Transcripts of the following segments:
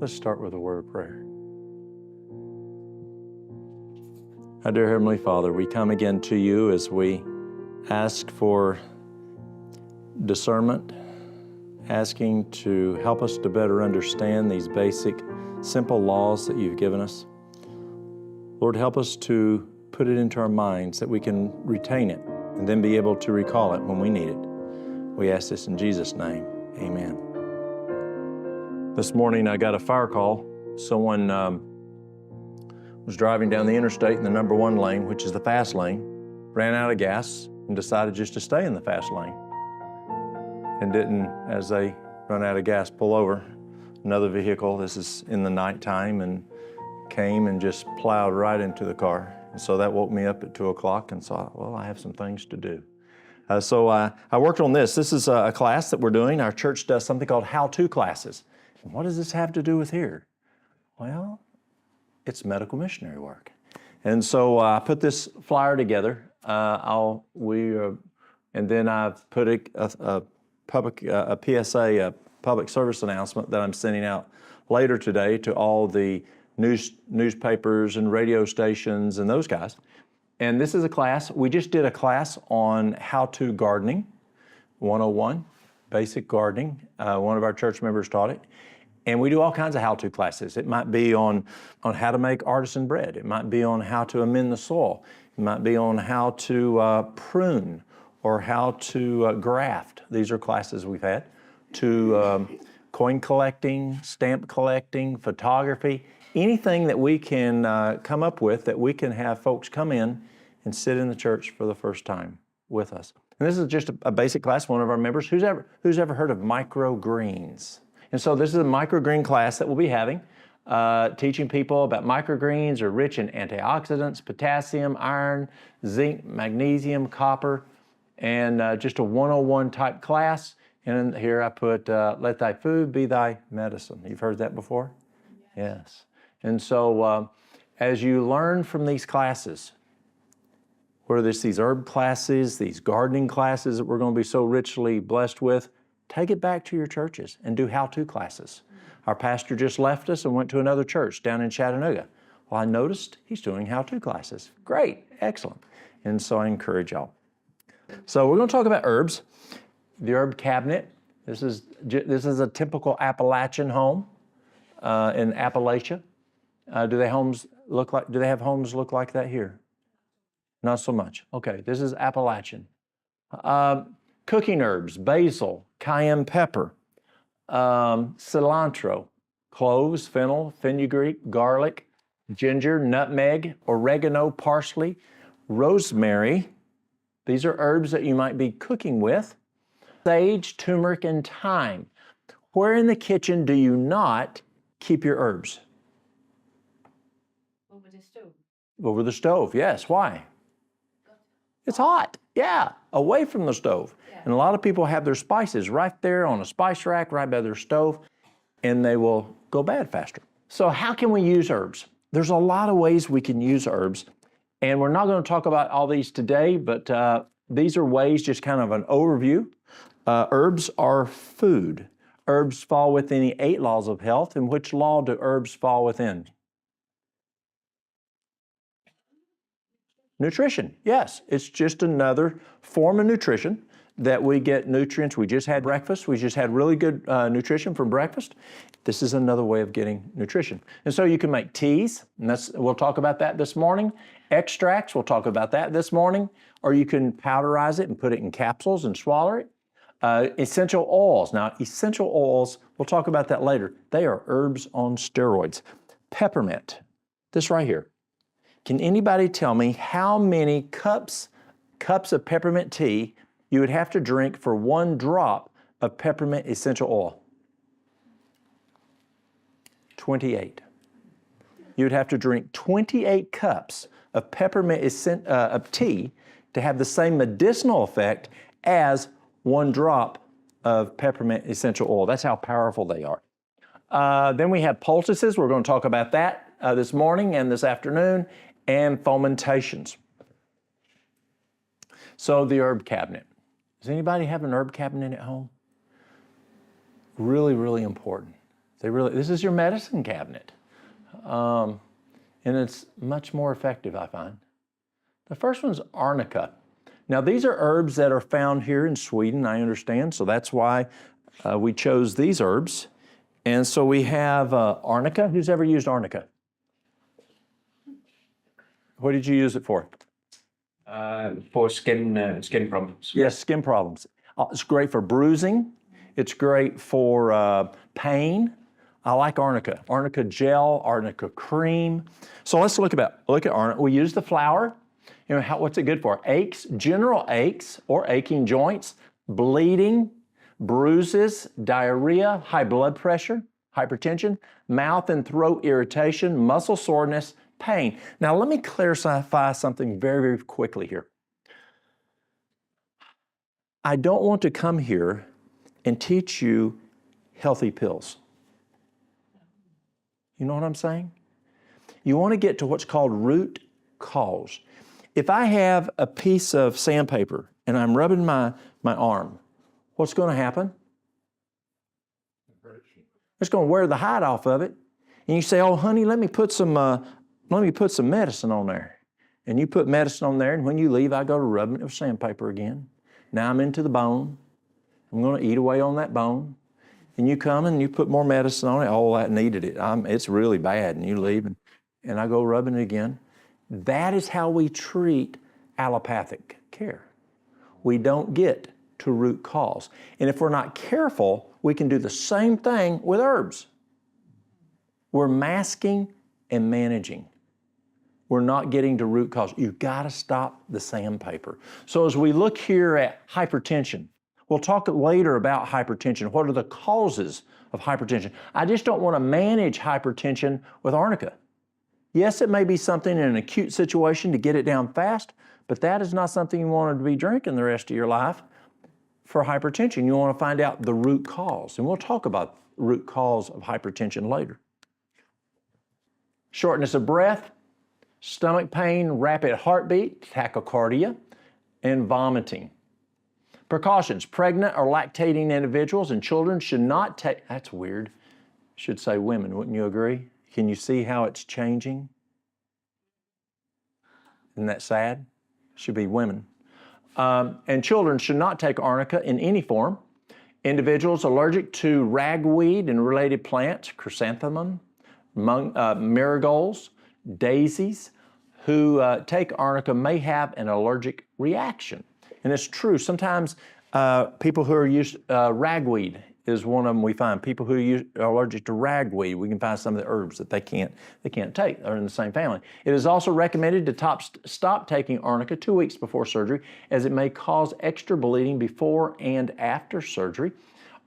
Let's start with a word of prayer. Our dear Heavenly Father, we come again to you as we ask for discernment, asking to help us to better understand these basic, simple laws that you've given us. Lord, help us to put it into our minds that we can retain it and then be able to recall it when we need it. We ask this in Jesus' name, amen. This morning I got a fire call. Someone was driving down the interstate in the number 1 lane, which is the fast lane, ran out of gas and decided just to stay in the fast lane. And didn't, as they run out of gas, pull over. Another vehicle, this is in the nighttime, and came and just plowed right into the car. And so that woke me up at 2 o'clock and thought, well, I have some things to do. So I worked on this. This is a class that we're doing. Our church does something called how-to classes. And what does this have to do with here? Well, it's medical missionary work. And so I put this flyer together. And then I've put a PSA, a public service announcement that I'm sending out later today to all the newspapers and radio stations and those guys. And this is a class. We just did a class on how-to gardening, 101, basic gardening. One of our church members taught it. And we do all kinds of how-to classes. It might be on how to make artisan bread. It might be on how to amend the soil. It might be on how to prune or how to graft. These are classes we've had. To coin collecting, stamp collecting, photography, anything that we can come up with that we can have folks come in and sit in the church for the first time with us. And this is just a basic class. One of our members, who's ever heard of microgreens? And so this is a microgreen class that we'll be having, teaching people about microgreens are rich in antioxidants, potassium, iron, zinc, magnesium, copper, and just a 101 type class. And here I put, let thy food be thy medicine. You've heard that before? Yes. And so as you learn from these classes, whether it's these herb classes, these gardening classes that we're going to be so richly blessed with, take it back to your churches and do how-to classes. Our pastor just left us and went to another church down in Chattanooga. Well, I noticed he's doing how-to classes. Great, excellent. And so I encourage y'all. So we're going to talk about herbs. The herb cabinet. This is a typical Appalachian home in Appalachia. Do they have homes look like that here? Not so much. Okay, this is Appalachian. Cooking herbs, basil, cayenne pepper, cilantro, cloves, fennel, fenugreek, garlic, ginger, nutmeg, oregano, parsley, rosemary. These are herbs that you might be cooking with. Sage, turmeric, and thyme. Where in the kitchen do you not keep your herbs? Over the stove. Over the stove, yes. Why? It's hot, yeah, away from the stove. Yeah. And a lot of people have their spices right there on a spice rack right by their stove, and they will go bad faster. So how can we use herbs? There's a lot of ways we can use herbs, and we're not going to talk about all these today, but these are ways, just kind of an overview. Herbs are food. Herbs fall within the 8 laws of health. And which law do herbs fall within? Nutrition, yes. It's just another form of nutrition that we get nutrients. We just had breakfast. We just had really good nutrition from breakfast. This is another way of getting nutrition. And so you can make teas, and we'll talk about that this morning. Extracts, we'll talk about that this morning. Or you can powderize it and put it in capsules and swallow it. Essential oils. Now, essential oils, we'll talk about that later. They are herbs on steroids. Peppermint, this right here. Can anybody tell me how many cups of peppermint tea you would have to drink for 1 drop of peppermint essential oil? 28. You would have to drink 28 cups of peppermint of tea to have the same medicinal effect as 1 drop of peppermint essential oil. That's how powerful they are. Then we have poultices. We're going to talk about that this morning and this afternoon, and fomentations. So the herb cabinet. Does anybody have an herb cabinet at home? Really, really important. This is your medicine cabinet. And it's much more effective, I find. The first one's arnica. Now, these are herbs that are found here in Sweden, I understand, so that's why we chose these herbs. And so we have arnica. Who's ever used arnica? What did you use it for? For skin problems. Yes, skin problems. It's great for bruising. It's great for pain. I like arnica. Arnica gel, arnica cream. So let's look at arnica. We use the flower. You know, what's it good for? Aches, general aches or aching joints, bleeding, bruises, diarrhea, high blood pressure, hypertension, mouth and throat irritation, muscle soreness, pain. Now let me clarify something very, very quickly here. I don't want to come here and teach you healthy pills. You know what I'm saying? You want to get to what's called root cause. If I have a piece of sandpaper and I'm rubbing my arm, what's going to happen? It's going to wear the hide off of it. And you say, oh, honey, let me put some medicine on there. And you put medicine on there, and when you leave, I go to rubbing it with sandpaper again. Now I'm into the bone. I'm going to eat away on that bone. And you come and you put more medicine on it. Oh, that needed it. It's really bad. And you leave, and I go rubbing it again. That is how we treat allopathic care. We don't get to root cause. And if we're not careful, we can do the same thing with herbs. We're masking and managing. We're not getting to root cause. You've got to stop the sandpaper. So as we look here at hypertension, we'll talk later about hypertension. What are the causes of hypertension? I just don't want to manage hypertension with arnica. Yes, it may be something in an acute situation to get it down fast, but that is not something you want to be drinking the rest of your life for hypertension. You want to find out the root cause, and we'll talk about the root cause of hypertension later. Shortness of breath, stomach pain, rapid heartbeat, tachycardia, and vomiting. Precautions. Pregnant or lactating individuals and children should not take, that's weird, should say women, wouldn't you agree? Can you see how it's changing? Isn't that sad? Should be women. And children should not take arnica in any form. Individuals allergic to ragweed and related plants, chrysanthemum, marigolds, daisies, who take arnica may have an allergic reaction. And it's true. Sometimes people who are used, ragweed is one of them we find. People who are allergic to ragweed, we can find some of the herbs that they can't take. They're in the same family. It is also recommended to stop taking arnica 2 weeks before surgery, as it may cause extra bleeding before and after surgery.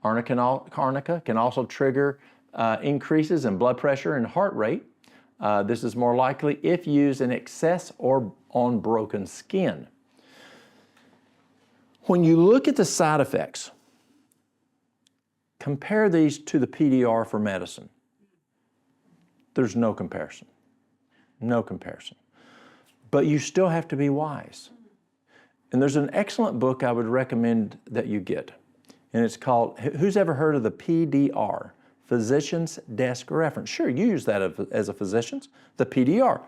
Arnica can also trigger increases in blood pressure and heart rate. This is more likely if used in excess or on broken skin. When you look at the side effects, compare these to the PDR for medicine. There's no comparison. No comparison. But you still have to be wise. And there's an excellent book I would recommend that you get. And it's called, who's ever heard of the PDR? Physician's Desk Reference. Sure, you use that as a physician, the PDR.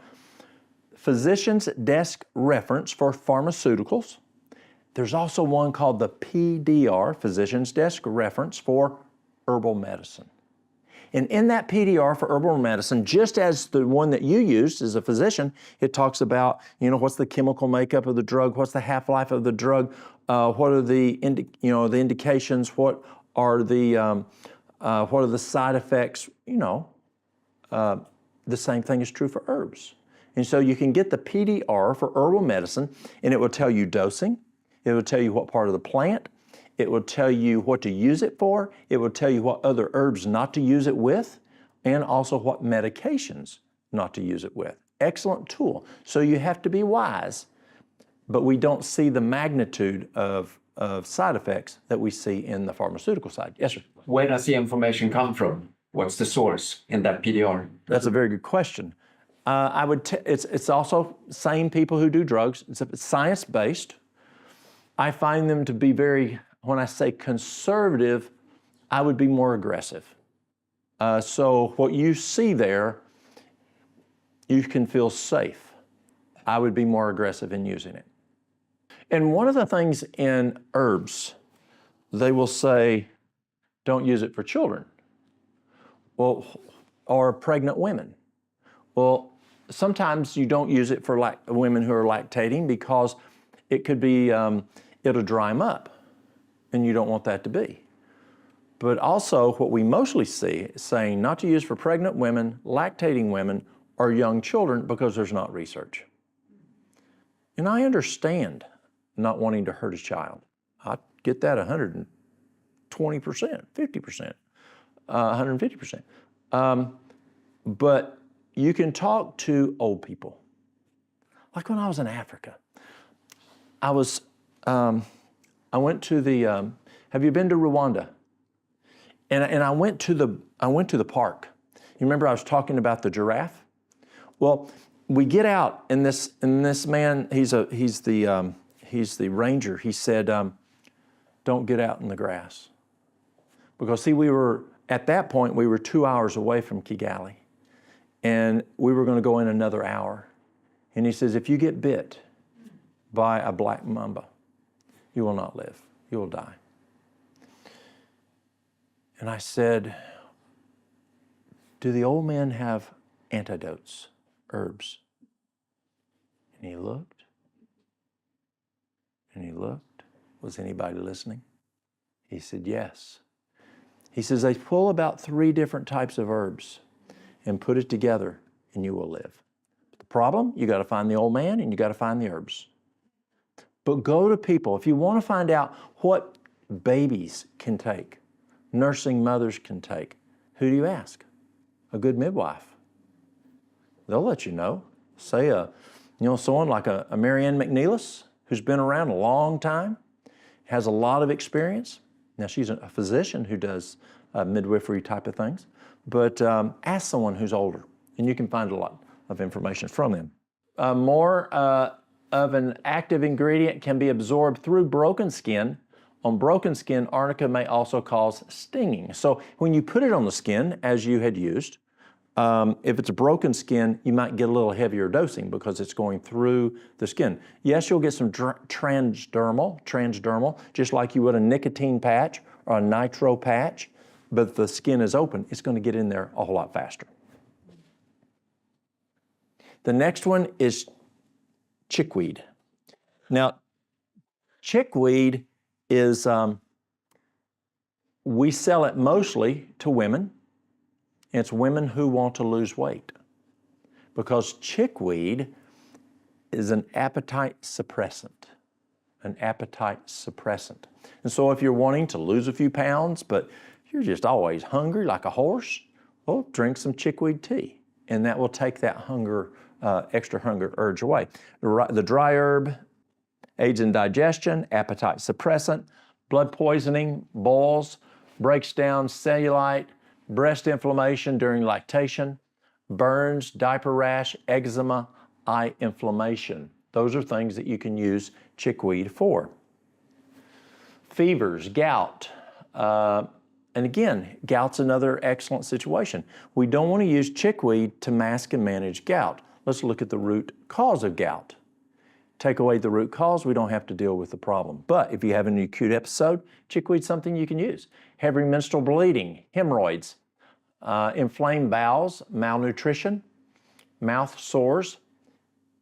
Physician's Desk Reference for Pharmaceuticals. There's also one called the PDR, Physician's Desk Reference for Herbal Medicine. And in that PDR for herbal medicine, just as the one that you used as a physician, it talks about, what's the chemical makeup of the drug, what's the half-life of the drug, what are the indications, what are the side effects, the same thing is true for herbs. And so you can get the PDR for herbal medicine, and it will tell you dosing, it will tell you what part of the plant, it will tell you what to use it for, it will tell you what other herbs not to use it with, and also what medications not to use it with. Excellent tool. So you have to be wise, but we don't see the magnitude of side effects that we see in the pharmaceutical side. Yes, sir? Where does the information come from? What's the source in that PDR? That's a very good question. It's also same people who do drugs. It's science-based. I find them to be very, when I say conservative, I would be more aggressive. So what you see there, you can feel safe. I would be more aggressive in using it. And one of the things in herbs, they will say, don't use it for children. Well, or pregnant women. Well, sometimes you don't use it for women who are lactating because it could be, it'll dry them up, and you don't want that to be. But also what we mostly see is saying not to use for pregnant women, lactating women, or young children because there's not research. And I understand not wanting to hurt a child. I get that 120%, 50%, 150%. But you can talk to old people. Like when I was in Africa, I went to the, have you been to Rwanda? And I went to the park. You remember I was talking about the giraffe? Well, we get out, and this man, he's the ranger. He said, don't get out in the grass. Because see, at that point, we were 2 hours away from Kigali, and we were going to go in another hour. And he says, if you get bit by a black mamba, you will not live. You will die. And I said, do the old men have antidotes, herbs? And he looked, and he looked. Was anybody listening? He said, yes. He says, they pull about 3 different types of herbs and put it together, and you will live. But the problem, you got to find the old man, and you got to find the herbs. But go to people. If you want to find out what babies can take, nursing mothers can take, who do you ask? A good midwife. They'll let you know. Say someone like a Marianne McNeilis, who's been around a long time, has a lot of experience. Now she's a physician who does midwifery type of things, but ask someone who's older, and you can find a lot of information from them. More of an active ingredient can be absorbed through broken skin. On broken skin, arnica may also cause stinging. So when you put it on the skin, as you had used, if it's a broken skin, you might get a little heavier dosing because it's going through the skin. Yes, you'll get some transdermal, just like you would a nicotine patch or a nitro patch, but if the skin is open, it's going to get in there a whole lot faster. The next one is chickweed. Now, chickweed is, we sell it mostly to women. It's women who want to lose weight because chickweed is an appetite suppressant, And so if you're wanting to lose a few pounds, but you're just always hungry like a horse, well, drink some chickweed tea, and that will take that hunger, extra hunger urge away. The dry herb aids in digestion, appetite suppressant, blood poisoning, boils, breaks down cellulite, breast inflammation during lactation, burns, diaper rash, eczema, eye inflammation. Those are things that you can use chickweed for. Fevers, gout, and again, gout's another excellent situation. We don't want to use chickweed to mask and manage gout. Let's look at the root cause of gout. Take away the root cause, we don't have to deal with the problem. But if you have an acute episode, chickweed's something you can use. Heavy menstrual bleeding, hemorrhoids, inflamed bowels, malnutrition, mouth sores,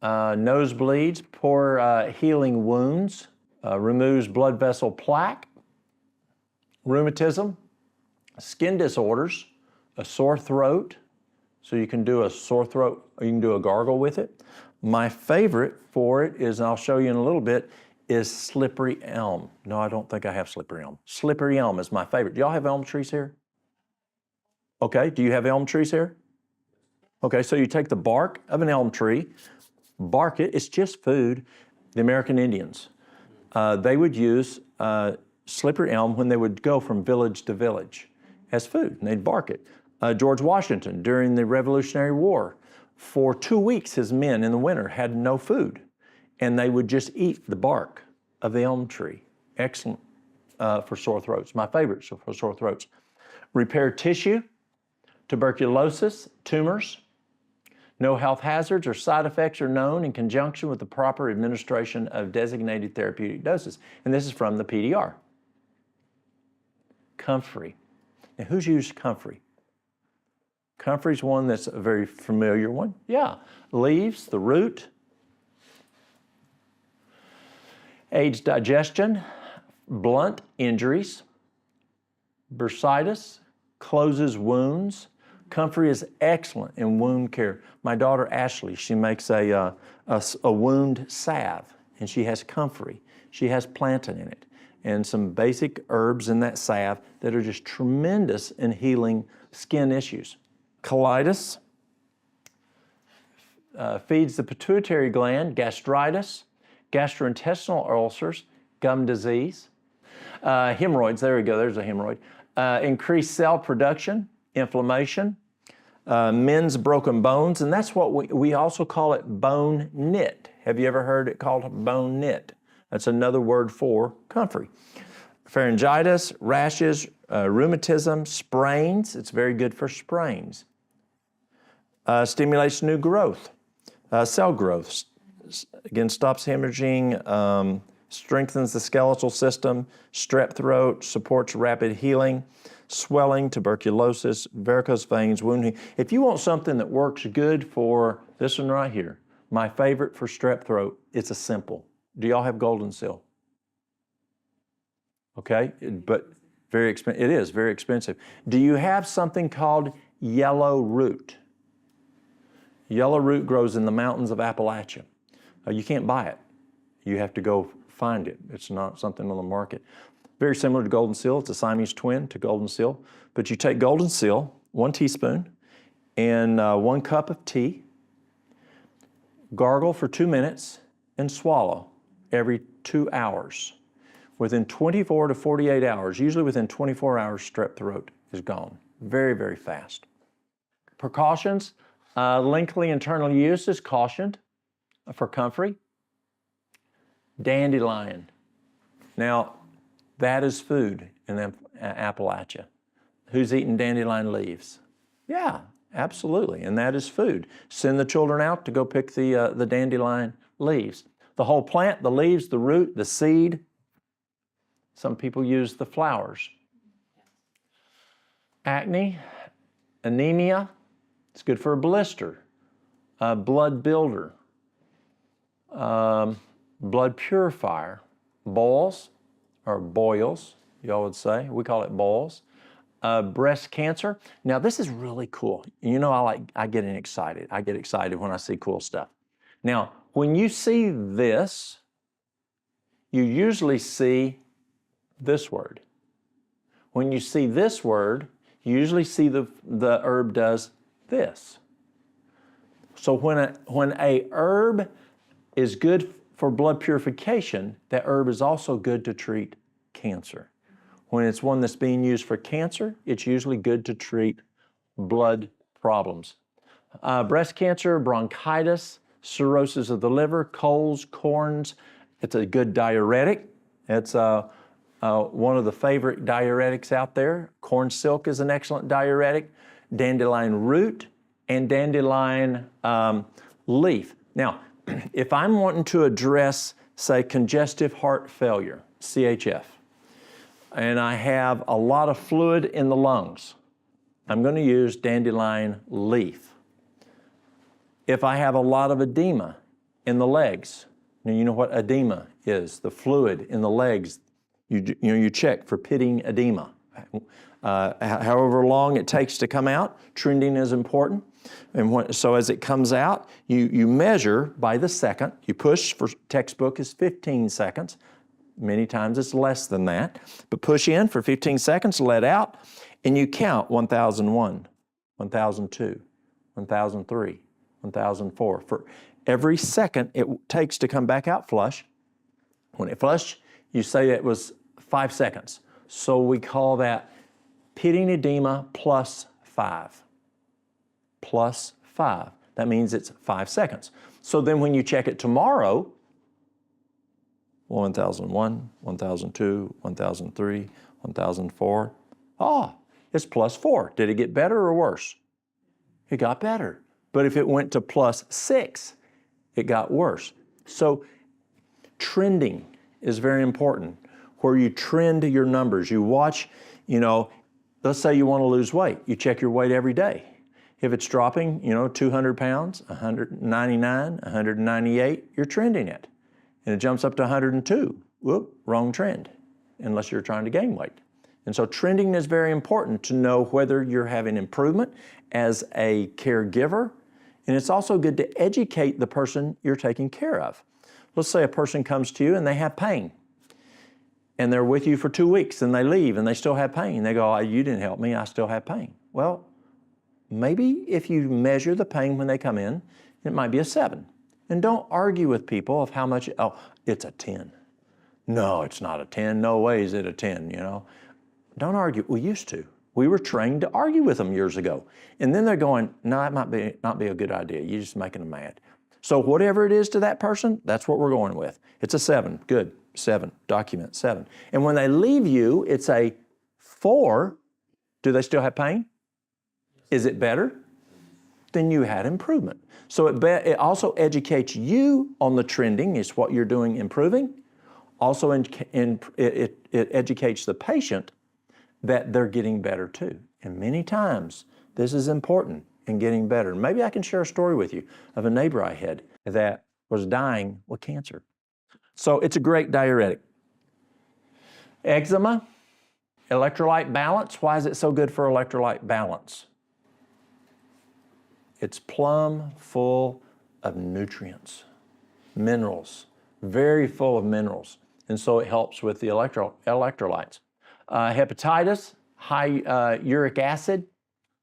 nosebleeds, poor healing wounds, removes blood vessel plaque, rheumatism, skin disorders, a sore throat. So you can do a sore throat, or you can do a gargle with it. My favorite for it is, and I'll show you in a little bit, is slippery elm. No, I don't think I have slippery elm. Slippery elm is my favorite. Do y'all have elm trees here? Okay, do you have elm trees here? Okay, so you take the bark of an elm tree, bark it, it's just food. The American Indians, they would use slippery elm when they would go from village to village as food, and they'd bark it. George Washington, during the Revolutionary War, for 2 weeks, his men in the winter had no food, and they would just eat the bark of the elm tree. Excellent for sore throats. My favorite for sore throats. Repair tissue, Tuberculosis, tumors. No health hazards or side effects are known in conjunction with the proper administration of designated therapeutic doses. And this is from the PDR. Comfrey. Now, who's used comfrey? Comfrey's one that's a very familiar one. Yeah. Leaves, the root. Aids digestion, blunt injuries. Bursitis, closes wounds. Comfrey is excellent in wound care. My daughter Ashley, she makes a wound salve, and she has comfrey. She has plantain in it, and some basic herbs in that salve that are just tremendous in healing skin issues. Colitis feeds the pituitary gland, gastritis, gastrointestinal ulcers, gum disease, hemorrhoids, there we go, there's a hemorrhoid, increased cell production, inflammation, men's broken bones, and that's what we also call it bone knit. Have you ever heard it called bone knit? That's another word for comfrey. Pharyngitis, rashes, rheumatism, sprains, it's very good for sprains. Stimulates new growth, cell growth, again stops hemorrhaging, strengthens the skeletal system, strep throat, supports rapid healing, swelling, tuberculosis, varicose veins, wound healing. If you want something that works good for this one right here, my favorite for strep throat, it's a simple. Do y'all have golden seal? Okay, but very expensive. It is very expensive. Do you have something called yellow root? Yellow root grows in the mountains of Appalachia. You can't buy it. You have to go find it. It's not something on the market. Very similar to golden seal. It's a Siamese twin to golden seal. But you take golden seal, 1 teaspoon, and 1 cup of tea, gargle for 2 minutes, and swallow every 2 hours. Within 24 to 48 hours, usually within 24 hours, strep throat is gone. Very, very fast. Precautions, lengthy internal use is cautioned for comfrey. Dandelion. Now, that is food in Appalachia. Who's eating dandelion leaves? Yeah, absolutely, and that is food. Send the children out to go pick the dandelion leaves. The whole plant, the leaves, the root, the seed. Some people use the flowers. Acne, anemia, it's good for a blister, blood builder, blood purifier, boils, or boils, y'all would say. We call it boils. Breast cancer. Now this is really cool. You know, I get excited. I get excited when I see cool stuff. Now, when you see this, you usually see this word. When you see this word, you usually see the herb does this. So when a herb is good for blood purification, that herb is also good to treat cancer. When it's one that's being used for cancer, it's usually good to treat blood problems. Breast cancer, bronchitis, cirrhosis of the liver, colds, corns. It's a good diuretic. It's one of the favorite diuretics out there. Corn silk is an excellent diuretic. Dandelion root and dandelion leaf. Now, if I'm wanting to address, say, congestive heart failure, CHF, and I have a lot of fluid in the lungs, I'm going to use dandelion leaf. If I have a lot of edema in the legs, now you know what edema is, the fluid in the legs, you check for pitting edema. However long it takes to come out, trending is important. And so as it comes out, you measure by the second. You push, for textbook is 15 seconds. Many times it's less than that. But push in for 15 seconds, let out, and you count 1001, 1002, 1003, 1004. For every second it takes to come back out flush. When it flushed, you say it was 5 seconds. So we call that pitting edema plus 5. Plus 5. That means it's 5 seconds. So then when you check it tomorrow, 1001, 1002, 1003, 1004, it's +4. Did it get better or worse? It got better. But if it went to +6, it got worse. So trending is very important, where you trend your numbers. You watch, let's say you want to lose weight. You check your weight every day. If it's dropping, 200 pounds, 199, 198, you're trending it. And it jumps up to 102. Whoop, wrong trend, unless you're trying to gain weight. And so trending is very important to know whether you're having improvement as a caregiver. And it's also good to educate the person you're taking care of. Let's say a person comes to you and they have pain. And they're with you for 2 weeks and they leave and they still have pain. They go, oh, you didn't help me, I still have pain. Well, maybe if you measure the pain when they come in, it might be a 7. And don't argue with people of how much, oh, it's a 10. No, it's not a 10. No way is it a 10, Don't argue. We used to. We were trained to argue with them years ago. And then they're going, no, it might not be a good idea. You're just making them mad. So whatever it is to that person, that's what we're going with. It's a 7. Good. 7. Document 7. And when they leave you, it's a 4. Do they still have pain? Is it better? Then you had improvement. So it also educates you on the trending, is what you're doing improving. Also, it educates the patient that they're getting better too. And many times, this is important in getting better. Maybe I can share a story with you of a neighbor I had that was dying with cancer. So it's a great diuretic. Eczema, electrolyte balance. Why is it so good for electrolyte balance? It's plumb full of nutrients, minerals, very full of minerals. And so it helps with the electrolytes. Hepatitis, high uric acid,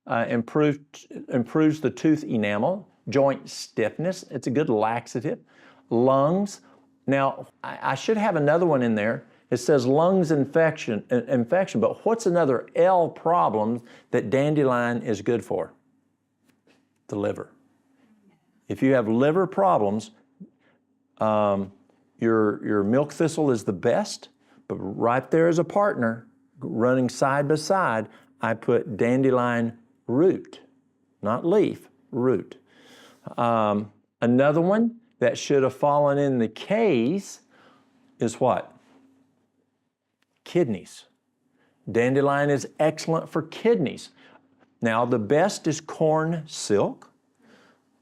improves the tooth enamel, joint stiffness. It's a good laxative. Lungs. Now, I should have another one in there. It says lungs infection, but what's another L problem that dandelion is good for? The liver. If you have liver problems, your milk thistle is the best, but right there as a partner, running side by side, I put dandelion root, not leaf, root. Another one that should have fallen in the case is what? Kidneys. Dandelion is excellent for kidneys. Now, the best is corn silk,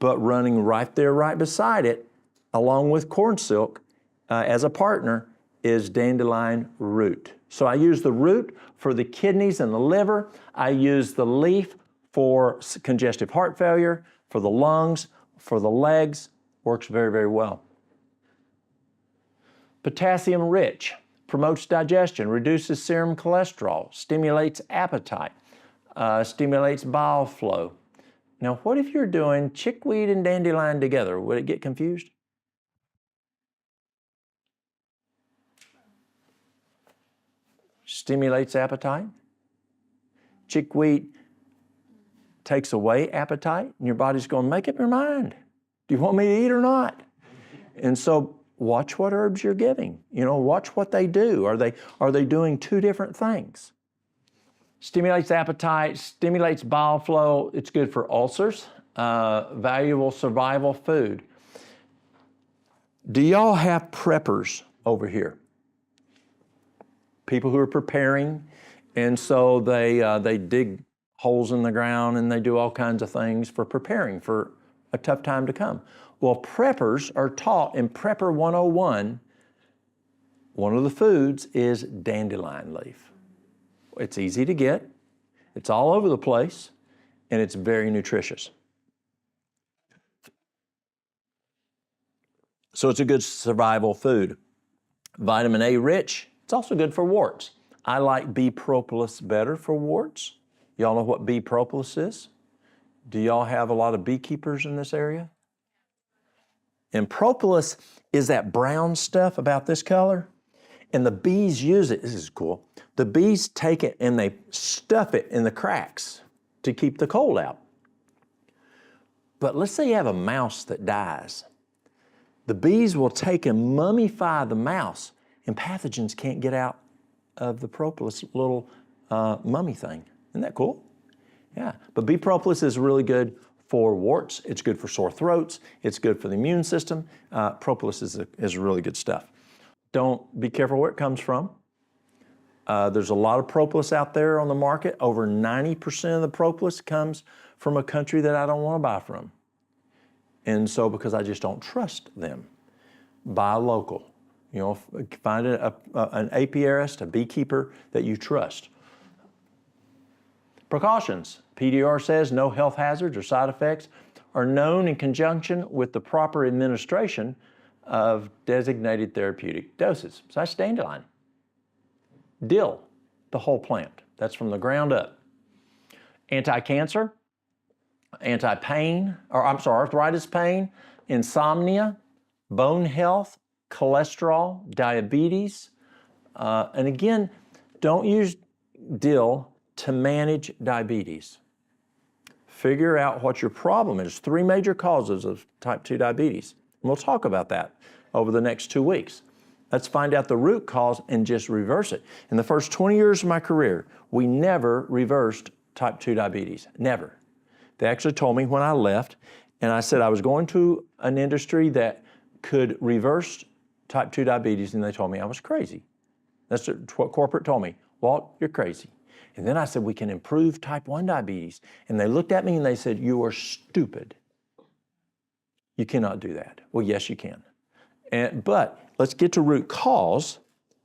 but running right there, right beside it, along with corn silk, as a partner, is dandelion root. So I use the root for the kidneys and the liver. I use the leaf for congestive heart failure, for the lungs, for the legs. Works very, very well. Potassium rich, promotes digestion, reduces serum cholesterol, stimulates appetite, stimulates bile flow. Now, what if you're doing chickweed and dandelion together? Would it get confused? Stimulates appetite. Chickweed takes away appetite, and your body's going, make up your mind. Do you want me to eat or not? And so watch what herbs you're giving. Watch what they do. Are they doing two different things? Stimulates appetite, stimulates bile flow. It's good for ulcers, valuable survival food. Do y'all have preppers over here? People who are preparing, and so they dig holes in the ground and they do all kinds of things for preparing for a tough time to come. Well, preppers are taught in Prepper 101, one of the foods is dandelion leaf. It's easy to get, it's all over the place, and it's very nutritious. So it's a good survival food. Vitamin A rich, it's also good for warts. I like bee propolis better for warts. Y'all know what bee propolis is? Do y'all have a lot of beekeepers in this area? And propolis is that brown stuff about this color. And the bees use it, this is cool. The bees take it and they stuff it in the cracks to keep the cold out. But let's say you have a mouse that dies. The bees will take and mummify the mouse, and pathogens can't get out of the propolis little mummy thing. Isn't that cool? Yeah, but bee propolis is really good for warts. It's good for sore throats. It's good for the immune system. Propolis is really good stuff. Be careful where it comes from. There's a lot of propolis out there on the market. Over 90% of the propolis comes from a country that I don't want to buy from. And so, because I just don't trust them, buy local. You know, find an apiarist, a beekeeper that you trust. Precautions. PDR says no health hazards or side effects are known in conjunction with the proper administration of designated therapeutic doses. So that's dandelion. Dill, the whole plant. That's from the ground up. Anti-cancer, anti-pain, arthritis pain, insomnia, bone health, cholesterol, diabetes. And again, don't use dill to manage diabetes. Figure out what your problem is. 3 major causes of type 2 diabetes. And we'll talk about that over the next 2 weeks. Let's find out the root cause and just reverse it. In the first 20 years of my career, we never reversed type 2 diabetes, never. They actually told me when I left, and I said I was going to an industry that could reverse type 2 diabetes, and they told me I was crazy. That's what corporate told me. Walt, you're crazy. And then I said, we can improve type 1 diabetes. And they looked at me and they said, you are stupid. You cannot do that. Well, yes, you can. But let's get to root cause,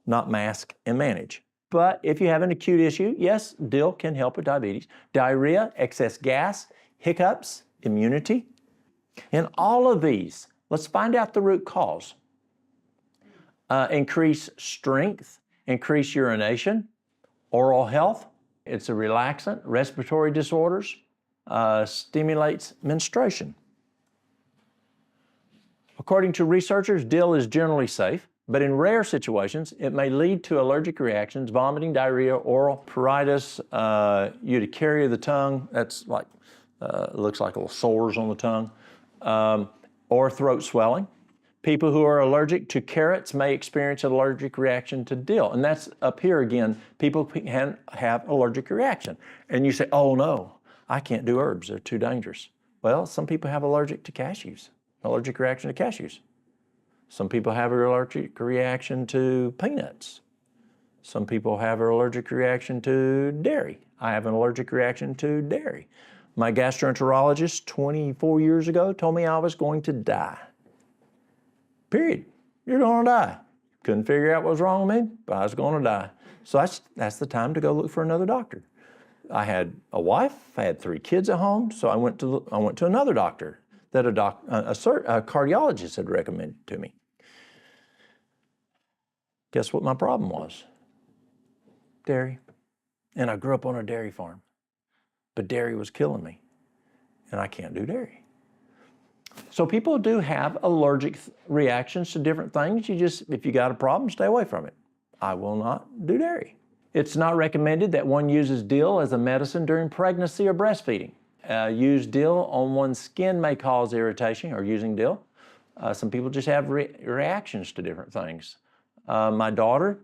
not mask and manage. But if you have an acute issue, yes, dill can help with diabetes. Diarrhea, excess gas, hiccups, immunity. And all of these, let's find out the root cause. Increase strength, increase urination, oral health. It's a relaxant, respiratory disorders, stimulates menstruation. According to researchers, dill is generally safe, but in rare situations, it may lead to allergic reactions, vomiting, diarrhea, oral pruritus, urticaria of the tongue. That's like, looks like little sores on the tongue, or throat swelling. People who are allergic to carrots may experience an allergic reaction to dill. And that's up here again, people can have allergic reaction. And you say, oh no, I can't do herbs, they're too dangerous. Well, some people have allergic to cashews, allergic reaction to cashews. Some people have an allergic reaction to peanuts. Some people have an allergic reaction to dairy. I have an allergic reaction to dairy. My gastroenterologist 24 years ago told me I was going to die. Period. You're going to die. Couldn't figure out what was wrong with me, but I was going to die. So that's the time to go look for another doctor. I had a wife, I had 3 kids at home, so I went to another doctor that a cardiologist had recommended to me. Guess what my problem was? Dairy. And I grew up on a dairy farm, but dairy was killing me, and I can't do dairy. So people do have allergic reactions to different things. If you got a problem, stay away from it. I will not do dairy. It's not recommended that one uses dill as a medicine during pregnancy or breastfeeding. Use dill on one's skin may cause irritation, or using dill. Some people just have reactions to different things. My daughter,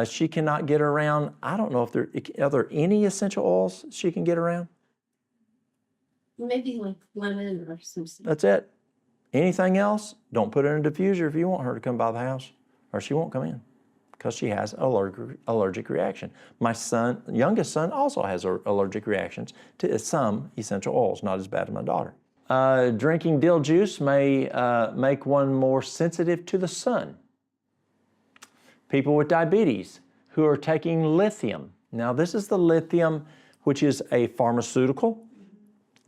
she cannot get around, I don't know if are there any essential oils she can get around? Maybe like lemon or something. That's it. Anything else, don't put it in a diffuser if you want her to come by the house, or she won't come in because she has allergic reaction. My youngest son also has allergic reactions to some essential oils, not as bad as my daughter. Drinking dill juice may make one more sensitive to the sun. People with diabetes who are taking lithium. Now this is the lithium, which is a pharmaceutical.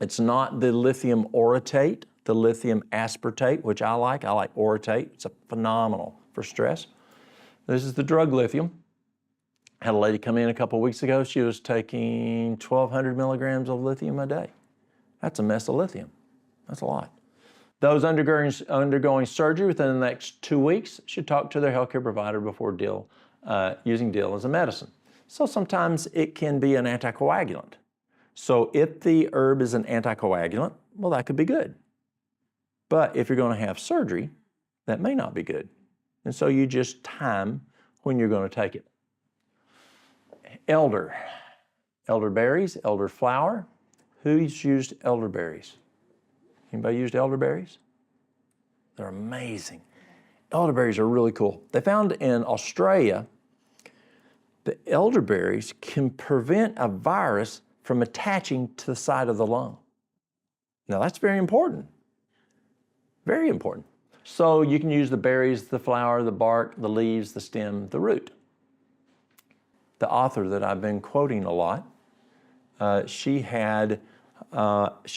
It's not the lithium orotate, the lithium aspartate, which I like. I like orotate. It's phenomenal for stress. This is the drug lithium. I had a lady come in a couple of weeks ago. She was taking 1,200 milligrams of lithium a day. That's a mess of lithium. That's a lot. Those undergoing surgery within the next 2 weeks should talk to their healthcare provider before using dill as a medicine. So sometimes it can be an anticoagulant. So if the herb is an anticoagulant, well, that could be good. But if you're going to have surgery, that may not be good. And so you just time when you're going to take it. Elder. elderberries, elderflower. Who's used elderberries? Anybody used elderberries? They're amazing. Elderberries are really cool. They found in Australia the elderberries can prevent a virus from attaching to the side of the lung. Now that's very important. Very important. So you can use the berries, the flower, the bark, the leaves, the stem, the root. The author that I've been quoting a lot, she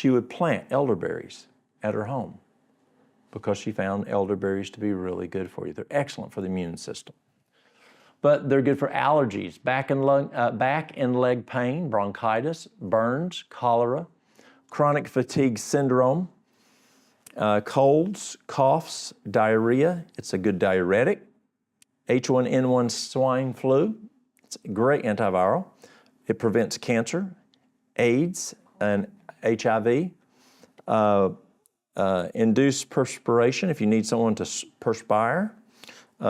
would plant elderberries at her home because she found elderberries to be really good for you. They're excellent for the immune system. But they're good for allergies, back and leg pain, bronchitis, burns, cholera, chronic fatigue syndrome, colds, coughs, diarrhea. It's a good diuretic. H1N1 swine flu. It's a great antiviral. It prevents cancer, AIDS, and HIV. Induced perspiration if you need someone to perspire.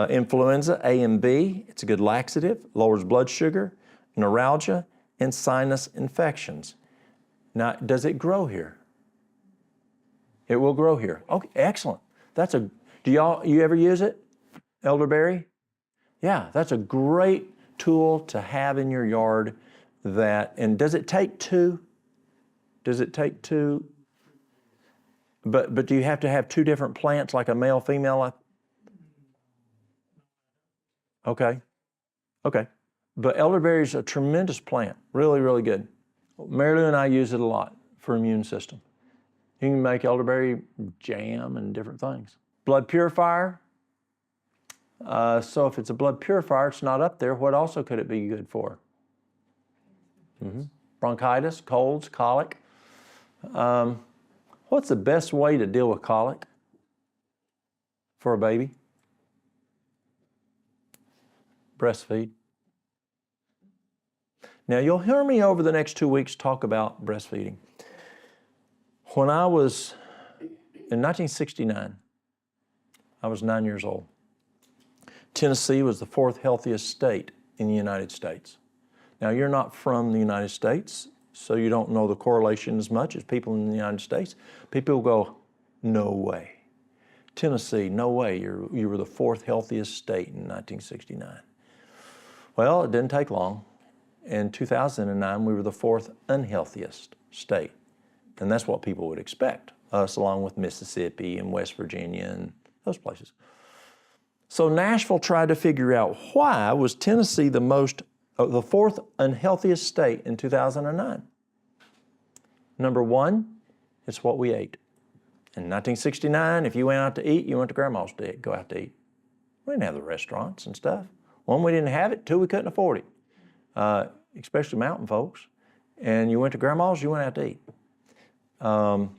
Influenza A and B, it's a good laxative, lowers blood sugar, neuralgia, and sinus infections. Now, does it grow here? It will grow here. Okay, excellent. Do you ever use it? Elderberry? Yeah, that's a great tool to have in your yard and does it take two? Does it take two? But do you have to have two different plants like a male, female? Okay. But elderberry is a tremendous plant, really, really good. Mary Lou and I use it a lot for immune system. You can make elderberry jam and different things. Blood purifier. So if it's a blood purifier, it's not up there. What also could it be good for? Bronchitis, colds, colic. What's the best way to deal with colic for a baby? Breastfeed. Now you'll hear me over the next 2 weeks talk about breastfeeding. When I was in 1969, I was 9 years old. Tennessee was the 4th healthiest state in the United States. Now you're not from the United States, so you don't know the correlation as much as people in the United States. People go, no way. Tennessee, no way, you were the 4th healthiest state in 1969. Well, it didn't take long. In 2009, we were the 4th unhealthiest state. And that's what people would expect, us along with Mississippi and West Virginia and those places. So Nashville tried to figure out why was Tennessee the 4th unhealthiest state in 2009. Number one, it's what we ate. In 1969, if you went out to eat, you went to Grandma's to go out to eat. We didn't have the restaurants and stuff. One, we didn't have it. Two, we couldn't afford it, especially mountain folks. And you went to Grandma's, you went out to eat. In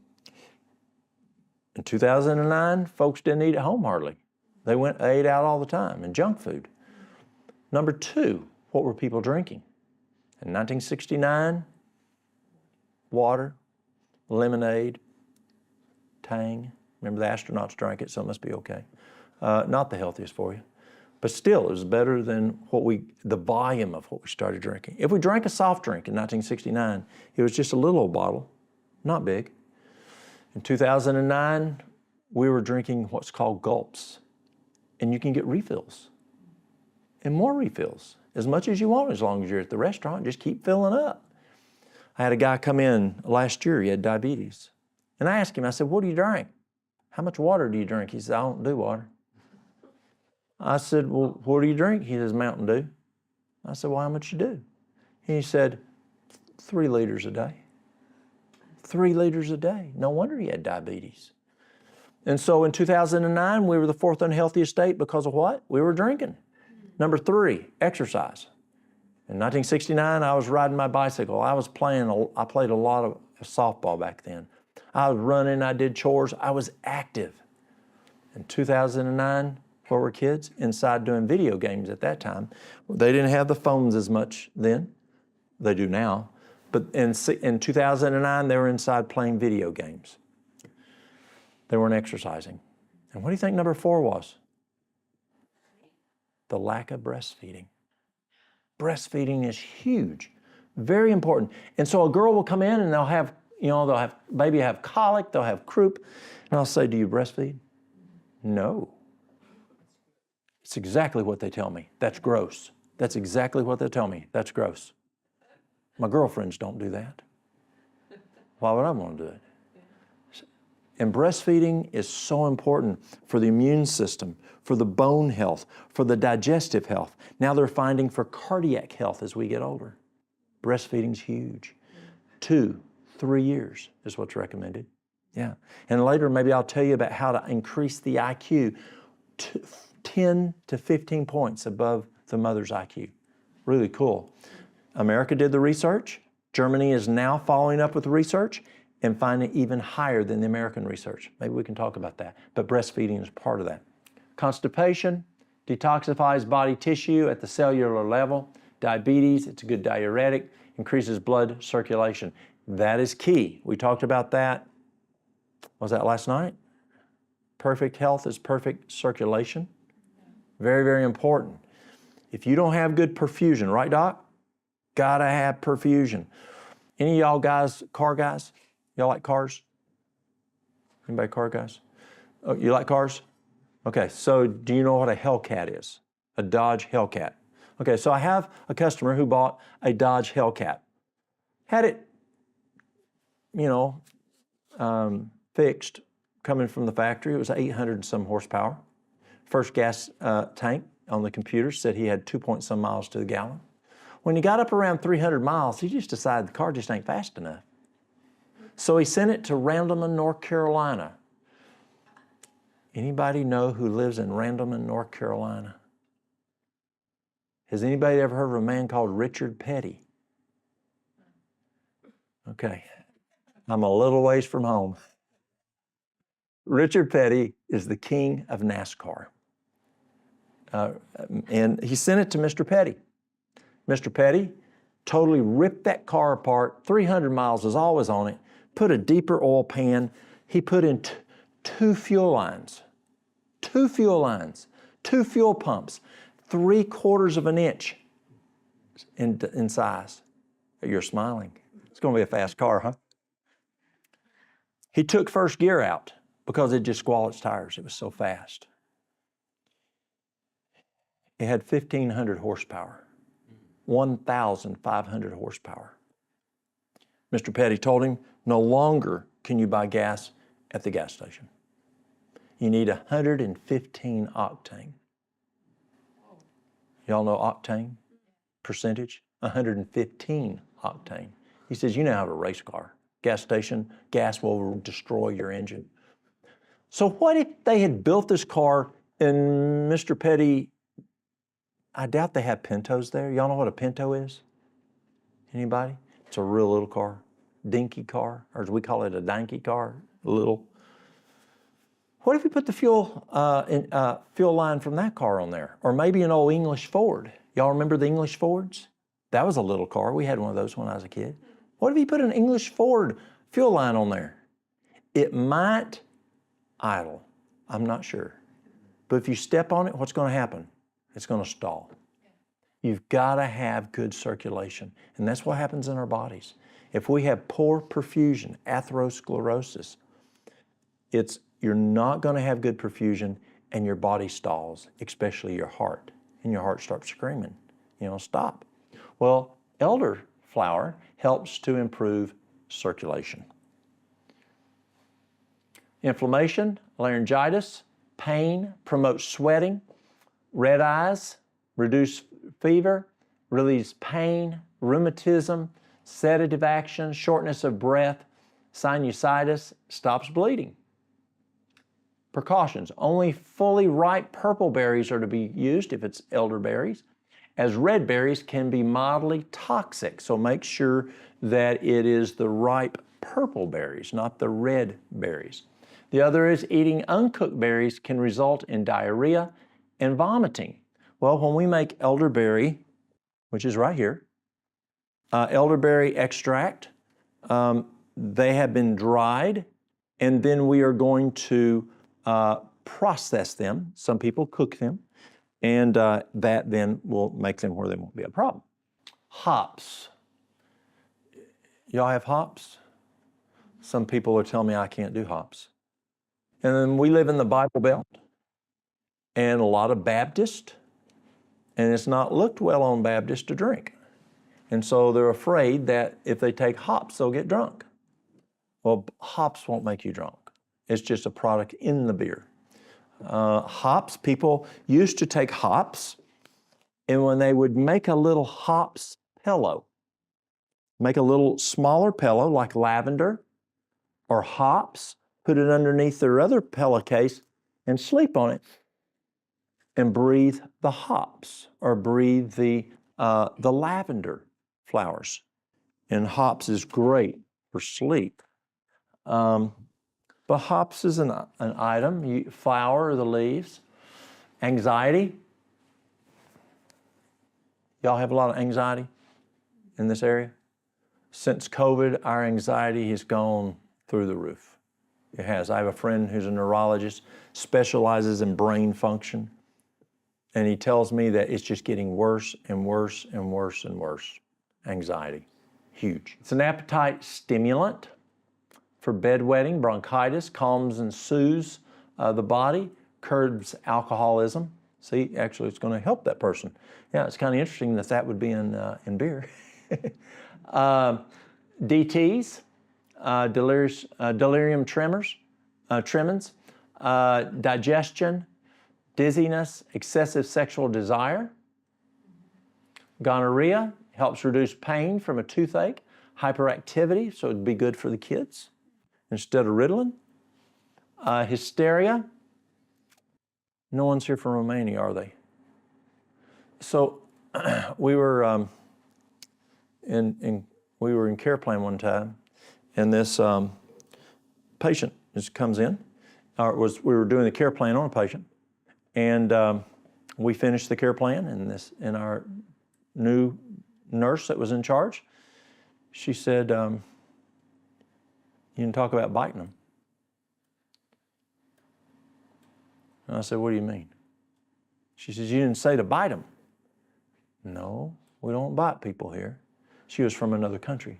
2009, folks didn't eat at home hardly. They ate out all the time and junk food. Number two, what were people drinking? In 1969, water, lemonade, Tang. Remember the astronauts drank it, so it must be okay. Not the healthiest for you. But still, it was better than the volume of what we started drinking. If we drank a soft drink in 1969, it was just a little old bottle, not big. In 2009, we were drinking what's called gulps. And you can get refills and more refills, as much as you want, as long as you're at the restaurant, just keep filling up. I had a guy come in last year, he had diabetes. And I asked him, I said, what do you drink? How much water do you drink? He said, I don't do water. I said, well, what do you drink? He says, Mountain Dew. I said, well, how much you do? He said, 3 liters a day. 3 liters a day. No wonder he had diabetes. And so in 2009, we were the 4th unhealthiest state because of what? We were drinking. Number 3, exercise. In 1969, I was riding my bicycle. I played a lot of softball back then. I was running, I did chores, I was active. In 2009, where were kids? Inside doing video games at that time. They didn't have the phones as much then. They do now. But in 2009, they were inside playing video games. They weren't exercising. And what do you think number 4 was? The lack of breastfeeding. Breastfeeding is huge Very important. And so a girl will come in and they'll have baby have colic, they'll have croup, and I'll say, do you breastfeed? No. It's exactly what they tell me. That's gross. That's exactly what they tell me. That's gross. My girlfriends don't do that. Why would I want to do it? And breastfeeding is so important for the immune system, for the bone health, for the digestive health. Now they're finding for cardiac health as we get older. Breastfeeding's huge. 2-3 years is what's recommended. Yeah. And later maybe I'll tell you about how to increase the IQ 10 to 15 points above the mother's IQ. Really cool. America did the research. Germany is now following up with the research and finding even higher than the American research. Maybe we can talk about that. But breastfeeding is part of that. Constipation detoxifies body tissue at the cellular level. Diabetes, it's a good diuretic, increases blood circulation. That is key. We talked about that. Was that last night? Perfect health is perfect circulation. Very, very important. If you don't have good perfusion, right, Doc? Gotta have perfusion. Any of y'all guys, car guys? Y'all like cars? Anybody car guys? Oh, you like cars? Okay, so do you know what a Hellcat is? A Dodge Hellcat. Okay, so I have a customer who bought a Dodge Hellcat. Had it, fixed coming from the factory. It was 800 and some horsepower. First gas tank on the computer said he had 2 point some miles to the gallon. When he got up around 300 miles, he just decided the car just ain't fast enough. So he sent it to Randleman, North Carolina. Anybody know who lives in Randleman, North Carolina? Has anybody ever heard of a man called Richard Petty? Okay, I'm a little ways from home. Richard Petty is the king of NASCAR. And he sent it to Mr. Petty. Mr. Petty totally ripped that car apart. 300 miles is always on it. Put a deeper oil pan. He put in two fuel lines, 2 fuel pumps, 3/4 of an inch in size. You're smiling. It's going to be a fast car, huh? He took first gear out because it just squalled its tires. It was so fast. It had 1,500 horsepower, 1,500 horsepower. Mr. Petty told him, no longer can you buy gas at the gas station. You need 115 octane. Y'all know octane percentage? 115 octane. He says, you know how to race a car. Gas station, gas will destroy your engine. So what if they had built this car and Mr. Petty, I doubt they have Pintos there. Y'all know what a Pinto is? Anybody? It's a real little car, dinky car, or as we call it, a danky car, little. What if we put the fuel line from that car on there? Or maybe an old English Ford. Y'all remember the English Fords? That was a little car. We had one of those when I was a kid. What if you put an English Ford fuel line on there? It might idle. I'm not sure. But if you step on it, what's going to happen? It's going to stall. You've got to have good circulation. And that's what happens in our bodies. If we have poor perfusion, atherosclerosis, you're not going to have good perfusion and your body stalls, especially your heart. And your heart starts screaming, stop. Well, elderflower helps to improve circulation. Inflammation, laryngitis, pain, promotes sweating, red eyes, reduce fever, release pain, rheumatism, sedative action, shortness of breath, sinusitis, stops bleeding. Precautions, only fully ripe purple berries are to be used if it's elderberries, as red berries can be mildly toxic. So make sure that it is the ripe purple berries, not the red berries. The other is eating uncooked berries can result in diarrhea and vomiting. Well, when we make elderberry, which is right here, elderberry extract, they have been dried, and then we are going to process them. Some people cook them, and that then will make them where they won't be a problem. Hops. Y'all have hops? Some people are telling me I can't do hops. And then we live in the Bible Belt and a lot of Baptists, and it's not looked well on Baptists to drink. And so they're afraid that if they take hops, they'll get drunk. Well, hops won't make you drunk. It's just a product in the beer. Hops, people used to take hops, and when they would make a little hops pillow, make a little smaller pillow like lavender or hops, put it underneath their other pillowcase and sleep on it and breathe the hops or breathe the lavender flowers. And hops is great for sleep. But hops is an item, flower or the leaves. Anxiety. Y'all have a lot of anxiety in this area? Since COVID, our anxiety has gone through the roof. It has. I have a friend who's a neurologist, specializes in brain function, and he tells me that it's just getting worse and worse and worse and worse. Anxiety, huge. It's an appetite stimulant for bedwetting, bronchitis, calms and soothes the body, curbs alcoholism. See, actually it's going to help that person. Yeah, it's kind of interesting that that would be in beer. DTs, delirium tremens, digestion, dizziness, excessive sexual desire. Gonorrhea helps reduce pain from a toothache, hyperactivity, so it'd be good for the kids instead of Ritalin. Hysteria. No one's here from Romania, are they? So we were in care plan one time, and this patient just comes in. We were doing the care plan on a patient, and we finished the care plan, and our new nurse that was in charge, she said, you can talk about biting them. And I said, what do you mean? She says, you didn't say to bite them. No, we don't bite people here. She was from another country.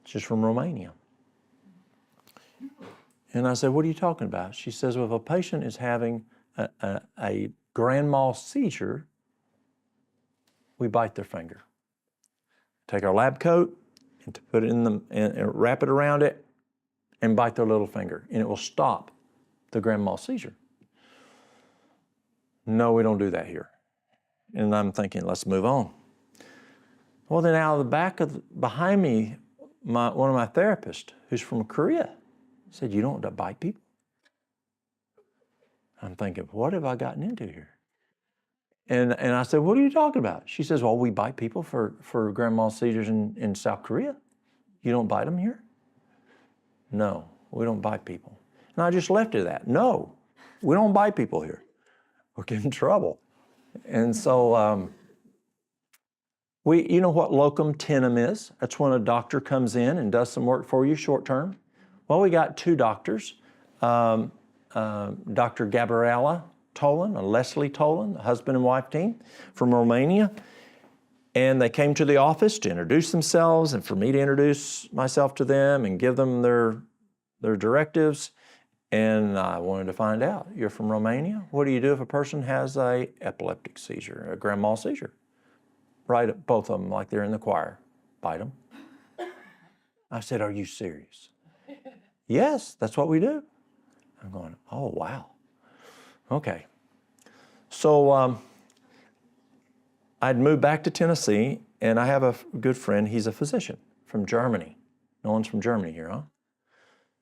She's from Romania. And I said, what are you talking about? She says, well, if a patient is having a grand mal seizure, we bite their finger. Take our lab coat and put it in and wrap it around it and bite their little finger, and it will stop the grand mal seizure. No, we don't do that here. And I'm thinking, let's move on. Well, then out of the back behind me, one of my therapists, who's from Korea, said, you don't bite people? I'm thinking, what have I gotten into here? And I said, what are you talking about? She says, well, we bite people for grand mal seizures in South Korea. You don't bite them here? No, we don't bite people. And I just left it at that. No, we don't bite people here. We'll get in trouble. And so, you know what locum tenens is? That's when a doctor comes in and does some work for you short term. Well, we got two doctors, Dr. Gabriela Tolan and Leslie Tolan, the husband and wife team from Romania. And they came to the office to introduce themselves and for me to introduce myself to them and give them their directives. And I wanted to find out, you're from Romania? What do you do if a person has an epileptic seizure, a grand mal seizure? Right, both of them like they're in the choir. Bite them. I said, are you serious? Yes, that's what we do. I'm going, oh, wow. Okay. So I'd moved back to Tennessee, and I have a good friend. He's a physician from Germany. No one's from Germany here, huh?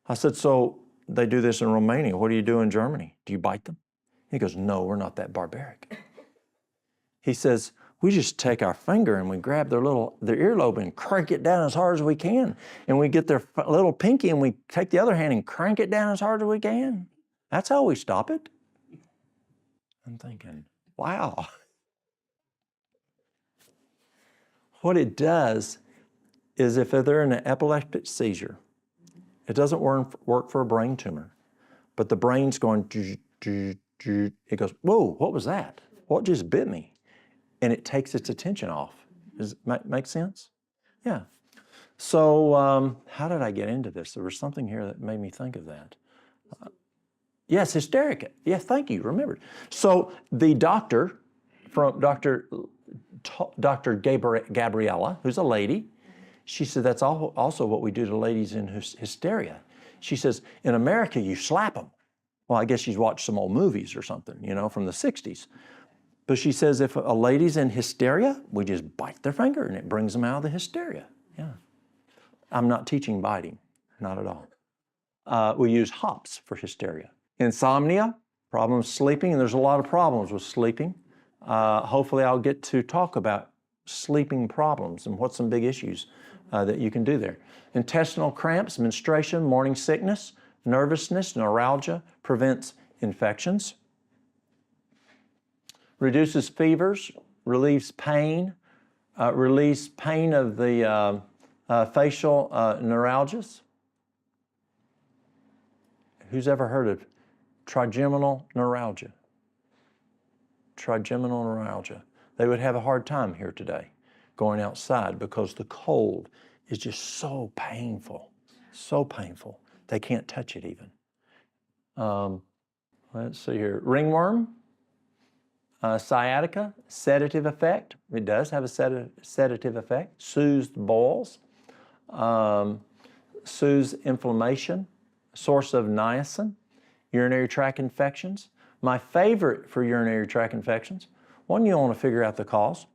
I said, so they do this in Romania. What do you do in Germany? Do you bite them? He goes, no, we're not that barbaric. He says, we just take our finger and we grab their earlobe and crank it down as hard as we can. And we get their little pinky and we take the other hand and crank it down as hard as we can. That's how we stop it. I'm thinking, wow. What it does is if they're in an epileptic seizure, it doesn't work for a brain tumor, but the brain's going, it goes, whoa, what was that? What just bit me? And it takes its attention off. Does it make sense? Yeah. So how did I get into this? There was something here that made me think of that. Yes, hysterica. Yes, thank you, remembered. So the doctor, from Dr. Gabriella, who's a lady, she said that's also what we do to ladies in hysteria. She says, in America, you slap them. Well, I guess she's watched some old movies or something, you know, from the 60s. But she says if a lady's in hysteria, we just bite their finger and it brings them out of the hysteria. Yeah. I'm not teaching biting, not at all. We use hops for hysteria. Insomnia, problems sleeping, and there's a lot of problems with sleeping. Hopefully I'll get to talk about sleeping problems and what's some big issues that you can do there. Intestinal cramps, menstruation, morning sickness, nervousness, neuralgia, prevents infections. Reduces fevers, relieves pain, relieves pain of the facial neuralgias. Who's ever heard of trigeminal neuralgia? Trigeminal neuralgia. They would have a hard time here today going outside because the cold is just so painful, so painful. They can't touch it even. Let's see here. Ringworm, sciatica, sedative effect. It does have a sedative effect. Soothes boils, soothes inflammation, source of niacin, urinary tract infections. My favorite for urinary tract infections, one, you want to figure out the cause.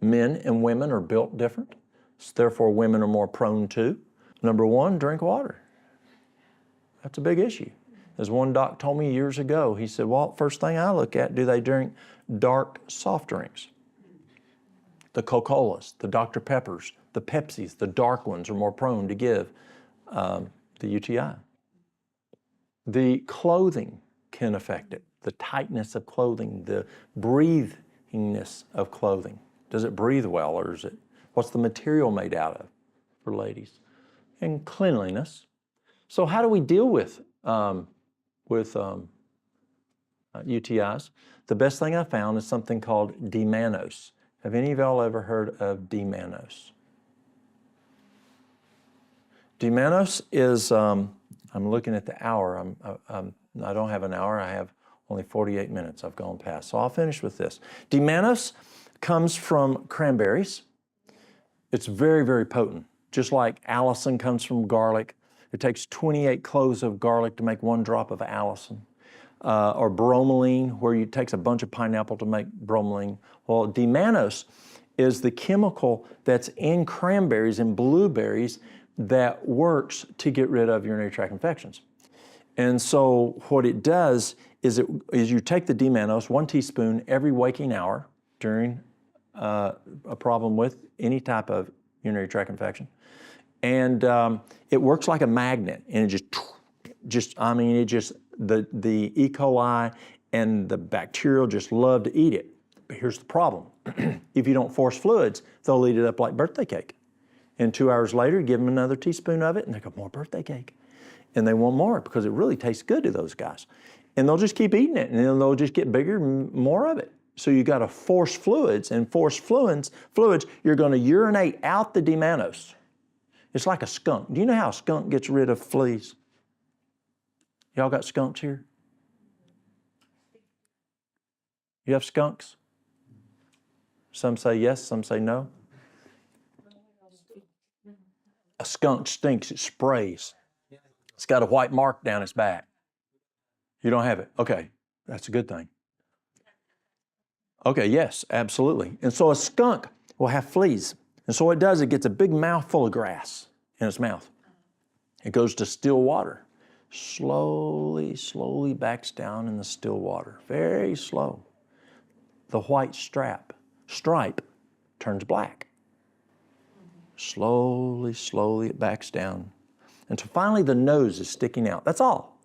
Men and women are built different, so therefore women are more prone to. Number one, drink water. That's a big issue. As one doc told me years ago, he said, Walt, first thing I look at, do they drink dark soft drinks? The Coca-Colas, the Dr. Peppers, the Pepsis, the dark ones are more prone to give the UTI. The clothing can affect it. The tightness of clothing, the breathingness of clothing. Does it breathe well, or is it, what's the material made out of for ladies? And cleanliness. So how do we deal with UTIs? The best thing I found is something called D-mannose. Have any of y'all ever heard of D-mannose? D-mannose is, I'm looking at the hour. I don't have an hour. I have only 48 minutes. I've gone past. So I'll finish with this. D-mannose comes from cranberries. It's very, very potent. Just like allicin comes from garlic. It takes 28 cloves of garlic to make 1 drop of allicin. Or bromelain, where it takes a bunch of pineapple to make bromelain. Well, D-mannose is the chemical that's in cranberries and blueberries that works to get rid of urinary tract infections. And so what it does is you take the D-mannose, 1 teaspoon every waking hour during a problem with any type of urinary tract infection. And it works like a magnet, and it the E. coli and the bacterial just love to eat it. But here's the problem. If you don't force fluids, they'll eat it up like birthday cake. And 2 hours later, give them another teaspoon of it, and they go, more birthday cake. And they want more because it really tastes good to those guys. And they'll just keep eating it, and then they'll just get bigger, more of it. So you got to force fluids, and force fluids, you're going to urinate out the D-mannose. It's like a skunk. Do you know how a skunk gets rid of fleas? Y'all got skunks here? You have skunks? Some say yes, some say no. A skunk stinks, it sprays. It's got a white mark down its back. You don't have it? Okay, that's a good thing. Okay, yes, absolutely. And so a skunk will have fleas. And so what it does, it gets a big mouthful of grass in its mouth. It goes to still water. Slowly, slowly backs down in the still water. Very slow. The white stripe turns black. Slowly, slowly it backs down until finally the nose is sticking out. That's all.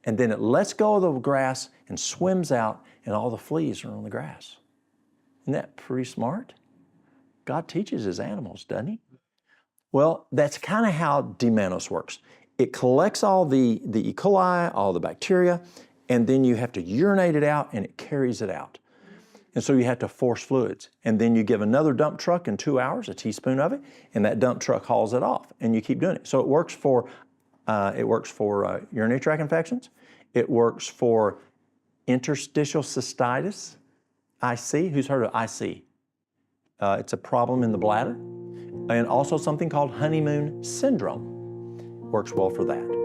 And then it lets go of the grass and swims out, and all the fleas are on the grass. Isn't that pretty smart? God teaches his animals, doesn't he? Well, that's kind of how D-mannose works. It collects all the E. coli, all the bacteria, and then you have to urinate it out, and it carries it out. And so you have to force fluids. And then you give another dump truck in 2 hours, a teaspoon of it, and that dump truck hauls it off, and you keep doing it. So it works for urinary tract infections. It works for interstitial cystitis, IC. Who's heard of IC? It's a problem in the bladder. And also something called honeymoon syndrome works well for that.